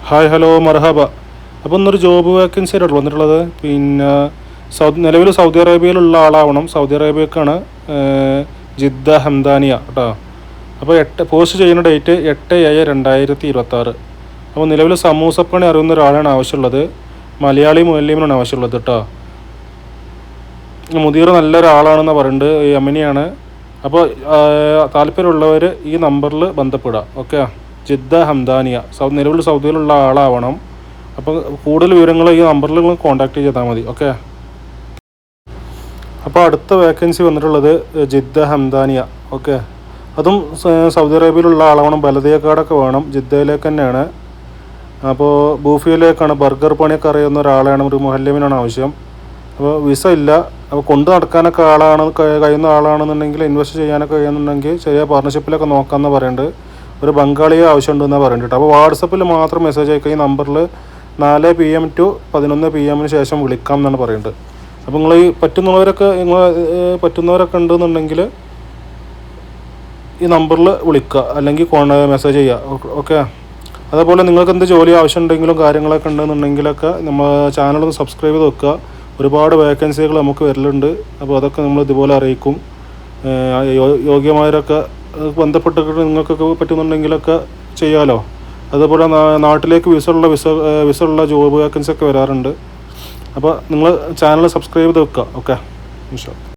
Hi hello മർഹബ. അപ്പോൾ ഇന്നൊരു ജോബ് വേക്കൻസി ആയിട്ടുള്ള വന്നിട്ടുള്ളത്. പിന്നെ നിലവിൽ സൗദി അറേബ്യയിലുള്ള ആളാവണം. സൗദി അറേബ്യക്കാണ്, ജിദ്ദ ഹംദാനിയ കേട്ടോ. അപ്പോൾ പോസ്റ്റ് ചെയ്യുന്ന ഡേറ്റ് 8/7/2026. അപ്പോൾ നിലവിൽ സമൂസപ്പണി അറിയുന്ന ഒരാളാണ് ആവശ്യമുള്ളത്. മലയാളി മുഅല്ലിമിനാണ് ആവശ്യമുള്ളത് കേട്ടോ. മുദീർ നല്ലൊരാളാണെന്ന് പറയുന്നുണ്ട്, യമനിയാണ്. അപ്പോൾ താല്പര്യമുള്ളവർ ഈ നമ്പറിൽ ബന്ധപ്പെടുക. ഓക്കെ, ജിദ്ദ ഹംദാനിയ, നിലവിൽ സൗദിയിലുള്ള ആളാവണം. അപ്പോൾ കൂടുതൽ വിവരങ്ങൾ ഈ നമ്പറിൽ നിങ്ങൾ കോൺടാക്ട് ചെയ്താൽ മതി. ഓക്കെ. അപ്പോൾ അടുത്ത വേക്കൻസി വന്നിട്ടുള്ളത് ജിദ്ദ ഹംദാനിയ. ഓക്കെ, അതും സൗദി അറേബ്യയിലുള്ള ആളാവണം. ബലദിയ കാർഡൊക്കെ വേണം. ജിദ്ദയിലേക്ക് തന്നെയാണ്. അപ്പോൾ ബൂഫിയിലേക്കാണ്. ബർഗർ പണിയൊക്കെ അറിയുന്ന ഒരാളാണ്, ഒരു മുഹല്ലിമിനാണ് ആവശ്യം. അപ്പോൾ വിസ ഇല്ല. അപ്പോൾ കൊണ്ട് നടക്കാനൊക്കെ കഴിയുന്ന ആളാണെന്നുണ്ടെങ്കിൽ, ഇൻവെസ്റ്റ് ചെയ്യാനൊക്കെ കഴിയുന്നുണ്ടെങ്കിൽ ചെറിയ പാർട്ണർഷിപ്പിലൊക്കെ നോക്കാമെന്ന് പറയുന്നുണ്ട്. ഒരു ബംഗാളിയെ ആവശ്യമുണ്ടെന്നാണ് പറയുന്നുണ്ട്. അപ്പോൾ വാട്സപ്പിൽ മാത്രം മെസ്സേജ് അയക്കുക. ഈ നമ്പറിൽ 4 PM to 11 PM ശേഷം വിളിക്കാം എന്നാണ് പറയുന്നത്. അപ്പോൾ നിങ്ങൾ ഈ പറ്റുന്നവരൊക്കെ ഉണ്ടെന്നുണ്ടെങ്കിൽ ഈ നമ്പറിൽ വിളിക്കുക, അല്ലെങ്കിൽ മെസ്സേജ് ചെയ്യുക. ഓക്കെ. അതേപോലെ നിങ്ങൾക്ക് എന്ത് ജോലി ആവശ്യമുണ്ടെങ്കിലും കാര്യങ്ങളൊക്കെ ഉണ്ടെന്നുണ്ടെങ്കിലൊക്കെ നമ്മൾ ചാനലൊന്ന് സബ്സ്ക്രൈബ് ചെയ്ത് വെക്കുക. ഒരുപാട് വേക്കൻസികൾ നമുക്ക് വരലുണ്ട്. അപ്പോൾ അതൊക്കെ നമ്മൾ ഇതുപോലെ അറിയിക്കും. യോഗ്യമായവരൊക്കെ ബന്ധപ്പെട്ടിട്ട് നിങ്ങൾക്കൊക്കെ പറ്റുന്നുണ്ടെങ്കിലൊക്കെ ചെയ്യാമല്ലോ. അതുപോലെ നാട്ടിലേക്ക് വിസ ഉള്ള ജോബ് വേക്കൻസി ഒക്കെ വരാറുണ്ട്. അപ്പോൾ നിങ്ങൾ ചാനൽ സബ്സ്ക്രൈബ് ചെയ്ത് വെക്കുക. ഓക്കെ, ഇൻഷാ അല്ലാഹ്.